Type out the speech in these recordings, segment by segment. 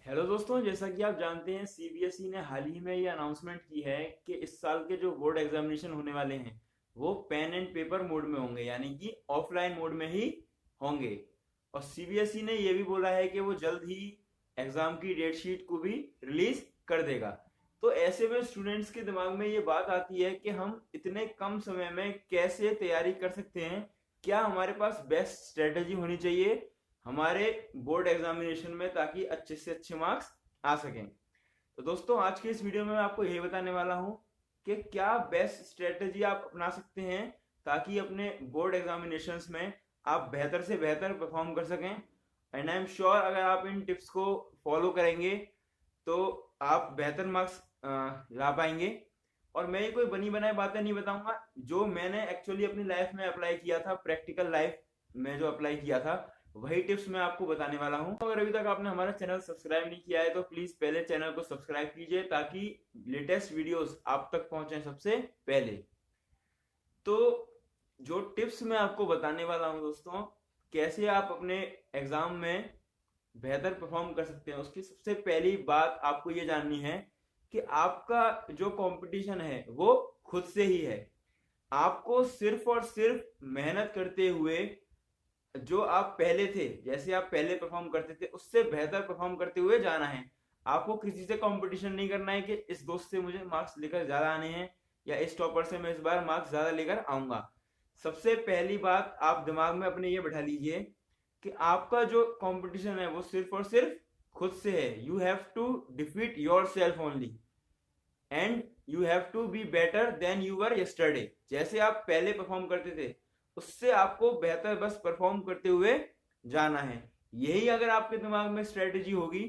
Hello दोस्तों, जैसा कि आप जानते हैं सीबीएसई ने हाल ही में ये अनाउंसमेंट की है कि इस साल के जो बोर्ड एग्जामिनेशन होने वाले हैं वो पेन एंड पेपर मोड में होंगे, यानी कि ऑफलाइन मोड में ही होंगे। और सीबीएसई ने ये भी बोला है कि वो जल्द ही एग्जाम की डेट शीट को भी रिलीज कर देगा। तो ऐसे में स्टूडेंट्स के दिमाग में ये बात आती है कि हम इतने कम समय में कैसे तैयारी कर सकते हैं। क्या हमारे पास बेस्ट स्ट्रेटेजी होनी चाहिए हमारे बोर्ड एग्जामिनेशन में, ताकि अच्छे से अच्छे मार्क्स आ सकें। तो दोस्तों, आज के इस वीडियो में मैं आपको यही बताने वाला हूं कि क्या बेस्ट स्ट्रेटेजी आप अपना सकते हैं ताकि अपने बोर्ड एग्जामिनेशंस में आप बेहतर से बेहतर परफॉर्म कर सकें। एंड आई एम श्योर अगर आप इन टिप्स को फॉलो करेंगे तो आप बेहतर मार्क्स ला पाएंगे। और मैं ये कोई बनी बनाई बातें नहीं बताऊंगा, जो मैंने एक्चुअली अपनी लाइफ में अप्लाई किया था, प्रैक्टिकल लाइफ में जो अप्लाई किया था वही टिप्स मैं आपको बताने वाला हूं। अगर अभी तक आपने हमारा चैनल सब्सक्राइब नहीं किया है तो प्लीज पहले चैनल को सब्सक्राइब कीजिए ताकि लेटेस्ट वीडियोस आप तक पहुंचे सबसे पहले। तो जो टिप्स मैं आपको बताने वाला हूं दोस्तों, कैसे आप अपने एग्जाम में बेहतर परफॉर्म कर सकते हैं, उसकी सबसे पहली बात आपको ये जाननी है कि आपका जो कंपटीशन है वो खुद से ही है। आपको सिर्फ और सिर्फ मेहनत करते हुए जो आप पहले थे, जैसे आप पहले परफॉर्म करते थे उससे बेहतर परफॉर्म करते हुए जाना है। आपको किसी से कंपटीशन नहीं करना है कि इस दोस्त से मुझे मार्क्स लेकर ज्यादा आने हैं या इस टॉपर से मैं इस बार मार्क्स ज्यादा लेकर आऊंगा। सबसे पहली बात आप दिमाग में अपने ये बैठा लीजिए कि आपका जो कंपटीशन है वो सिर्फ और सिर्फ खुद से है। You have to defeat yourself only and you have to be better than you were yesterday. जैसे आप पहले परफॉर्म करते थे उससे आपको बेहतर बस परफॉर्म करते हुए जाना है। यही अगर आपके दिमाग में स्ट्रेटेजी होगी,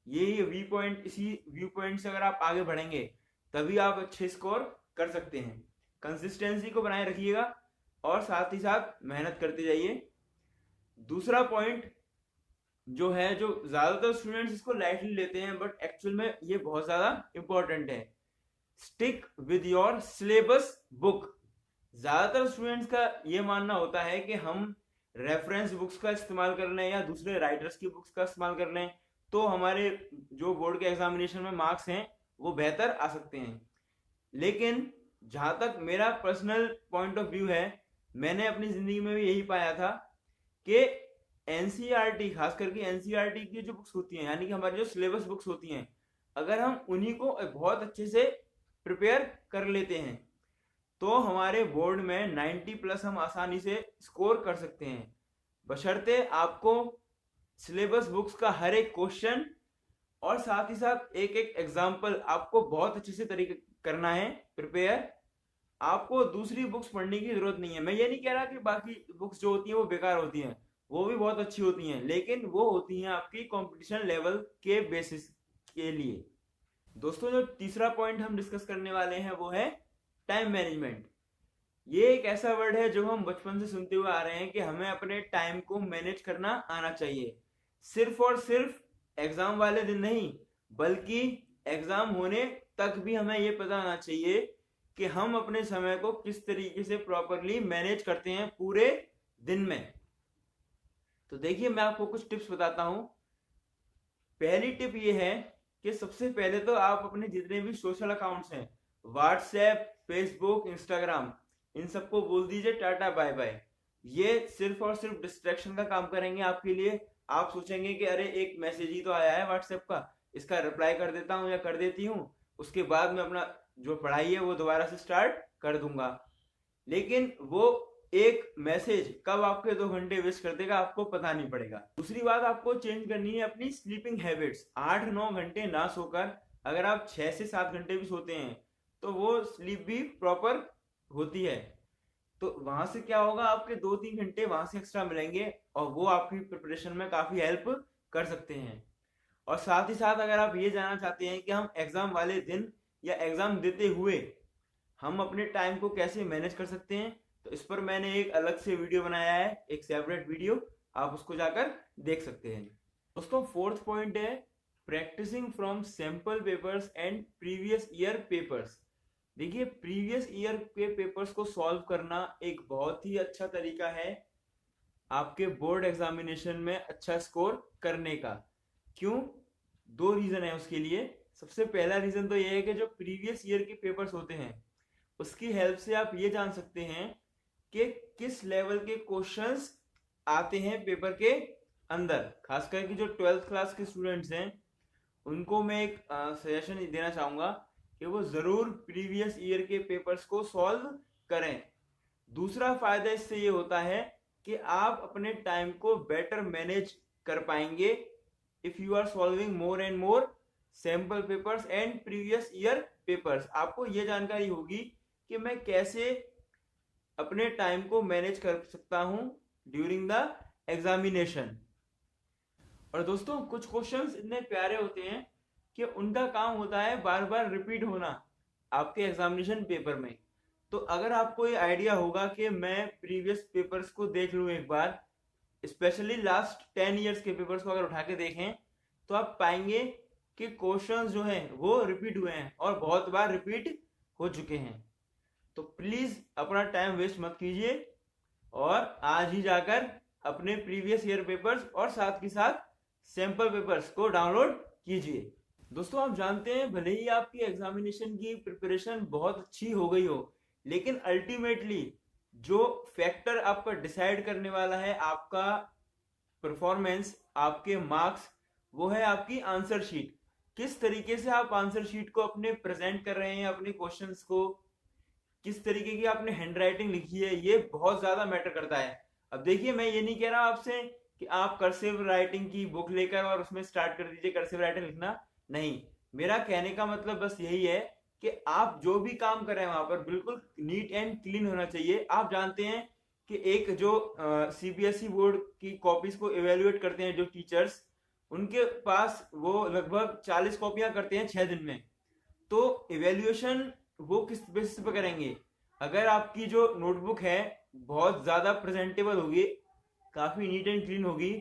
यही व्यू पॉइंट, इसी व्यू पॉइंट से अगर आप आगे बढ़ेंगे तभी आप अच्छे स्कोर कर सकते हैं। कंसिस्टेंसी को बनाए रखिएगा और साथ ही साथ मेहनत करते जाइए। दूसरा पॉइंट जो है, जो ज्यादातर स्टूडेंट्स इसको लाइटली लेते हैं बट एक्चुअल में ये बहुत ज्यादा इंपॉर्टेंट है, stick with your syllabus book. ज्यादातर स्टूडेंट्स का ये मानना होता है कि हम रेफरेंस बुक्स का इस्तेमाल कर लें या दूसरे राइटर्स की बुक्स का इस्तेमाल कर लें तो हमारे जो बोर्ड के एग्जामिनेशन में मार्क्स हैं वो बेहतर आ सकते हैं। लेकिन जहां तक मेरा पर्सनल पॉइंट ऑफ व्यू है, मैंने अपनी जिंदगी में भी यही पाया था कि एनसीईआरटी, खास करके एनसीईआरटी की जो बुक्स होती हैं, यानी कि हमारी जो सिलेबस बुक्स होती हैं, अगर हम उन्हीं को बहुत अच्छे से प्रिपेयर कर लेते हैं तो हमारे बोर्ड में 90 प्लस हम आसानी से स्कोर कर सकते हैं। बशर्ते आपको सिलेबस बुक्स का हर एक क्वेश्चन और साथ ही साथ एक एक एग्जाम्पल आपको बहुत अच्छे से तरीके करना है प्रिपेयर। आपको दूसरी बुक्स पढ़ने की जरूरत नहीं है। मैं ये नहीं कह रहा कि बाकी बुक्स जो होती हैं वो बेकार होती हैं, वो भी बहुत अच्छी होती हैं, लेकिन वो होती हैं आपकी कंपटीशन लेवल के बेसिस के लिए। दोस्तों, जो तीसरा पॉइंट हम डिस्कस करने वाले हैं वो है टाइम मैनेजमेंट। ये एक ऐसा वर्ड है जो हम बचपन से सुनते हुए आ रहे हैं कि हमें अपने टाइम को मैनेज करना आना चाहिए। सिर्फ और सिर्फ एग्जाम वाले दिन नहीं, बल्कि एग्जाम होने तक भी हमें ये पता होना चाहिए कि हम अपने समय को किस तरीके से प्रॉपरली मैनेज करते हैं पूरे दिन में। तो देखिए, मैं आपको कुछ टिप्स बताता हूं। पहली टिप ये है कि सबसे पहले तो आप अपने जितने भी सोशल अकाउंट्स हैं, व्हाट्सएप, फेसबुक, इंस्टाग्राम, इन सबको बोल दीजिए टाटा बाय बाय। ये सिर्फ और सिर्फ डिस्ट्रैक्शन का काम करेंगे आपके लिए। आप सोचेंगे कि अरे एक मैसेज ही तो आया है व्हाट्सएप का, इसका रिप्लाई कर देता हूँ या कर देती हूँ, उसके बाद में अपना जो पढ़ाई है वो दोबारा से स्टार्ट कर दूंगा। लेकिन वो एक मैसेज कब आपके 2 घंटे वेस्ट कर देगा आपको पता नहीं पड़ेगा। दूसरी बात आपको चेंज करनी है अपनी स्लीपिंग हैबिट्स। 8-9 घंटे ना सोकर अगर आप 6 से 7 घंटे भी सोते हैं तो वो स्लीप भी प्रॉपर होती है। तो वहां से क्या होगा, आपके 2-3 घंटे वहां से एक्स्ट्रा मिलेंगे और वो आपकी प्रिपरेशन में काफी हेल्प कर सकते हैं। और साथ ही साथ अगर आप ये जानना चाहते हैं कि हम एग्जाम वाले दिन या एग्जाम देते हुए हम अपने टाइम को कैसे मैनेज कर सकते हैं, तो इस पर मैंने एक अलग से वीडियो बनाया है, एक सेपरेट वीडियो, आप उसको जाकर देख सकते हैं। दोस्तों, फोर्थ पॉइंट है practicing from sample papers and previous year papers. देखिए, प्रीवियस ईयर के पेपर्स को सॉल्व करना एक बहुत ही अच्छा तरीका है आपके बोर्ड एग्जामिनेशन में अच्छा स्कोर करने का। क्यों? दो रीजन है उसके लिए। सबसे पहला रीजन तो ये है कि जो प्रीवियस ईयर के पेपर्स होते हैं उसकी हेल्प से आप ये जान सकते हैं कि किस लेवल के क्वेश्चंस आते हैं पेपर के अंदर। खास करके जो 12th क्लास के स्टूडेंट्स हैं उनको मैं एक सजेशन देना चाहूंगा कि वो जरूर प्रीवियस ईयर के पेपर्स को सॉल्व करें। दूसरा फायदा इससे ये होता है कि आप अपने टाइम को बेटर मैनेज कर पाएंगे if you are solving more and more sample papers and previous year papers. आपको ये जानकारी होगी कि मैं कैसे अपने टाइम को मैनेज कर सकता हूं ड्यूरिंग द एग्जामिनेशन। और दोस्तों कुछ क्वेश्चंस इतने प्यारे होते हैं कि उनका काम होता है बार बार रिपीट होना आपके एग्जामिनेशन पेपर में। तो अगर आपको ये आइडिया होगा कि मैं प्रीवियस पेपर्स को देख लूं एक बार, स्पेशली लास्ट 10 इयर्स के पेपर्स को अगर उठा के देखें तो आप पाएंगे कि क्वेश्चंस जो हैं वो रिपीट हुए हैं और बहुत बार रिपीट हो चुके हैं। तो प्लीज अपना टाइम वेस्ट मत कीजिए और आज ही जाकर अपने प्रीवियस ईयर पेपर्स और साथ के साथ सैंपल पेपर्स को डाउनलोड कीजिए। दोस्तों आप जानते हैं भले ही आपकी एग्जामिनेशन की प्रिपरेशन बहुत अच्छी हो गई हो, लेकिन अल्टीमेटली जो फैक्टर आपका डिसाइड करने वाला है आपका परफॉर्मेंस, आपके मार्क्स, वो है आपकी आंसर शीट। किस तरीके से आप आंसर शीट को अपने प्रेजेंट कर रहे हैं, अपने क्वेश्चंस को किस तरीके की आपने हैंडराइटिंग लिखी है, ये बहुत ज्यादा मैटर करता है। अब देखिए मैं ये नहीं कह रहा आपसे कि आप कर्सिव राइटिंग की बुक लेकर और उसमें स्टार्ट कर दीजिए कर्सिव राइटिंग लिखना, नहीं। मेरा कहने का मतलब बस यही है कि आप जो भी काम कर रहे हैं वहां पर बिल्कुल नीट एंड क्लीन होना चाहिए। आप जानते हैं कि एक जो सीबीएसई बोर्ड की कॉपीज को इवेल्युएट करते हैं जो टीचर्स, उनके पास वो लगभग 40 कॉपियां करते हैं 6 दिन में। तो इवेल्युएशन वो किस बेसिस पे करेंगे? अगर आपकी जो नोटबुक है बहुत ज्यादा प्रेजेंटेबल होगी, काफी नीट एंड क्लीन होगी,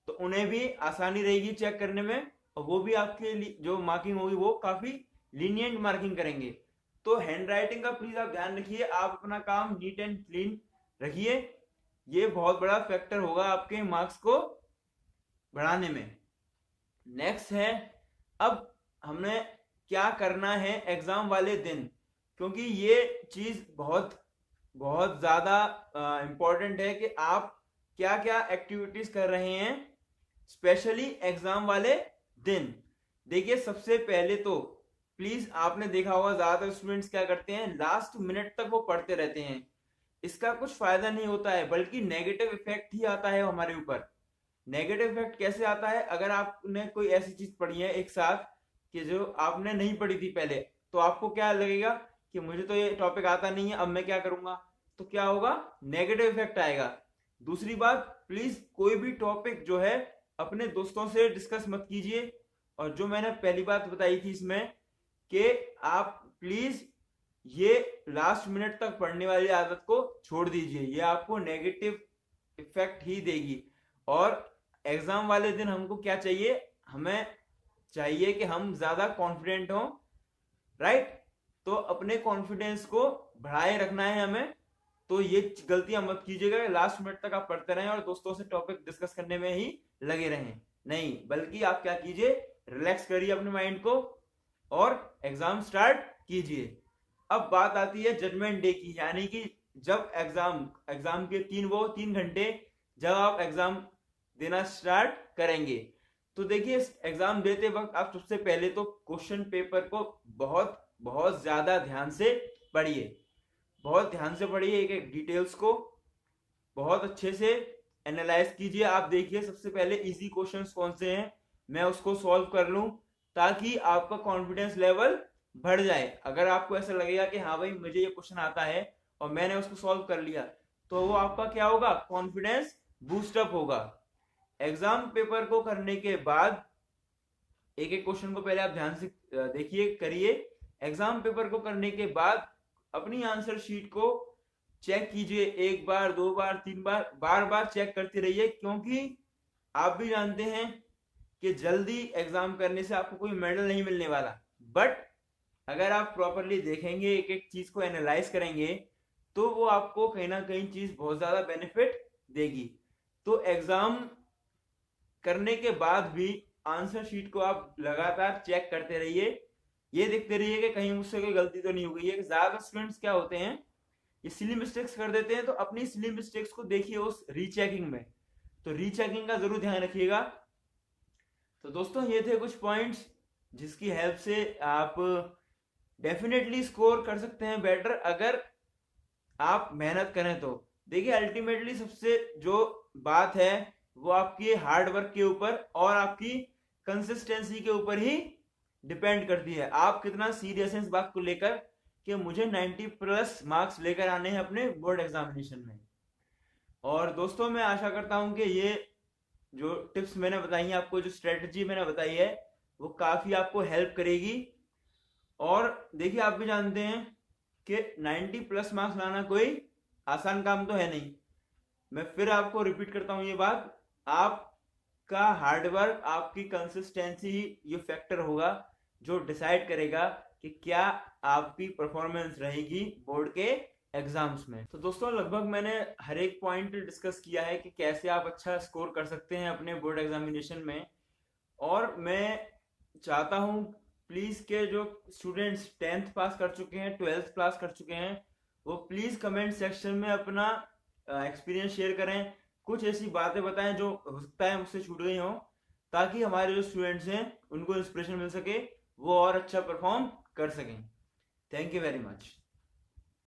तो उन्हें भी आसानी रहेगी चेक करने में और वो भी आपके जो मार्किंग होगी वो काफी लीनियंट मार्किंग करेंगे। तो हैंड राइटिंग का प्लीज आप ध्यान रखिए, आप अपना काम नीट एंड क्लीन रखिए, ये बहुत बड़ा फैक्टर होगा आपके मार्क्स को बढ़ाने में। नेक्स्ट है अब हमने क्या करना है एग्जाम वाले दिन, क्योंकि ये चीज बहुत बहुत ज्यादा इंपॉर्टेंट है कि आप क्या क्या एक्टिविटीज कर रहे हैं स्पेशली एग्जाम वाले दिन। देखिए सबसे पहले तो प्लीज आपने देखा होगा ज्यादातर स्टूडेंट्स क्या करते हैं, लास्ट मिनट तक वो पढ़ते रहते हैं। इसका कुछ फायदा नहीं होता है बल्कि नेगेटिव इफेक्ट ही आता है हमारे ऊपर। नेगेटिव इफेक्ट कैसे आता है? अगर आपने कोई ऐसी चीज पढ़ी है एक साथ कि जो आपने नहीं पढ़ी थी पहले, तो आपको क्या लगेगा कि मुझे तो ये टॉपिक आता नहीं है, अब मैं क्या करूंगा? तो क्या होगा? नेगेटिव इफेक्ट आएगा। दूसरी बात, प्लीज कोई भी टॉपिक जो है अपने दोस्तों से डिस्कस मत कीजिए। और जो मैंने पहली बात बताई थी इसमें कि आप प्लीज ये लास्ट मिनट तक पढ़ने वाली आदत को छोड़ दीजिए, ये आपको नेगेटिव इफेक्ट ही देगी। और एग्जाम वाले दिन हमको क्या चाहिए? हमें चाहिए कि हम ज्यादा कॉन्फिडेंट हों, राइट? तो अपने कॉन्फिडेंस को बढ़ाए रखना है हमें। तो ये गलतियां मत कीजिएगा, लास्ट मिनट तक आप पढ़ते रहें और दोस्तों से टॉपिक डिस्कस करने में ही लगे रहें, नहीं, बल्कि आप क्या कीजिए, रिलैक्स करिए अपने माइंड को और एग्जाम स्टार्ट कीजिए। अब बात आती है जजमेंट डे की, यानी कि जब एग्जाम के 3 घंटे जब आप एग्जाम देना स्टार्ट करेंगे। तो देखिए एग्जाम देते वक्त आप सबसे पहले तो क्वेश्चन पेपर को बहुत बहुत ज्यादा ध्यान से पढ़िए, बहुत ध्यान से पढ़िए, एक एक डिटेल्स को बहुत अच्छे से एनालाइज कीजिए। आप देखिए सबसे पहले इजी क्वेश्चंस कौन से हैं, मैं उसको सॉल्व कर लूं ताकि आपका कॉन्फिडेंस लेवल बढ़ जाए। अगर आपको ऐसा लगेगा कि हाँ भाई मुझे ये क्वेश्चन आता है और मैंने उसको सॉल्व कर लिया, तो वो आपका क्या होगा? कॉन्फिडेंस बूस्टअप होगा। एग्जाम पेपर को करने के बाद एक एक क्वेश्चन को पहले आप ध्यान से देखिए, करिए। एग्जाम पेपर को करने के बाद अपनी आंसर शीट को चेक कीजिए, 1 बार 2 बार 3 बार, बार बार चेक करते रहिए, क्योंकि आप भी जानते हैं कि जल्दी एग्जाम करने से आपको कोई मेडल नहीं मिलने वाला। बट अगर आप प्रॉपरली देखेंगे, एक एक चीज को एनालाइज करेंगे, तो वो आपको कहीं ना कहीं चीज बहुत ज्यादा बेनिफिट देगी। तो एग्जाम करने के बाद भी आंसर शीट को आप लगातार चेक करते रहिए, ये देखते रहिए कि कहीं मुझसे कोई गलती तो नहीं हो गई है। ज्यादा स्टूडेंट्स क्या होते हैं, ये सिली मिस्टेक्स कर देते हैं, तो अपनी सिली मिस्टेक्स को देखिए उस रीचेकिंग में, तो रीचेकिंग का जरूर ध्यान रखिएगा। तो दोस्तों ये थे कुछ पॉइंट्स जिसकी हेल्प से आप डेफिनेटली स्कोर कर सकते हैं बेटर, अगर आप मेहनत करें तो। देखिए अल्टीमेटली सबसे जो बात है वो आपकी हार्ड वर्क के ऊपर और आपकी कंसिस्टेंसी के ऊपर ही डिपेंड करती है। आप कितना सीरियस हैं इस बात को लेकर कि मुझे 90 प्लस मार्क्स लेकर आने हैं अपने बोर्ड एग्जामिनेशन में। और दोस्तों मैं आशा करता हूं कि ये जो टिप्स मैंने बताई हैं आपको, जो स्ट्रेटजी मैंने बताई है, वो काफी आपको हेल्प करेगी। और देखिए आप भी जानते हैं कि 90 प्लस मार्क्स लाना कोई आसान काम तो है नहीं। मैं फिर आपको रिपीट करता हूं ये बात, आपका हार्डवर्क, आपकी कंसिस्टेंसी ही ये फैक्टर होगा जो डिसाइड करेगा कि क्या आपकी परफॉर्मेंस रहेगी बोर्ड के एग्जाम्स में। तो दोस्तों लगभग मैंने हर एक पॉइंट डिस्कस किया है कि कैसे आप अच्छा स्कोर कर सकते हैं अपने बोर्ड एग्जामिनेशन में। और मैं चाहता हूं प्लीज के जो स्टूडेंट्स 10th पास कर चुके हैं, 12th पास कर चुके हैं, वो प्लीज कमेंट सेक्शन में अपना एक्सपीरियंस शेयर करें, कुछ ऐसी बातें बताएं जो हो सकता है मुझसे छूट गई हो, ताकि हमारे जो स्टूडेंट्स हैं उनको इंस्पिरेशन मिल सके, वो और अच्छा परफॉर्म कर सकें। Thank you very much.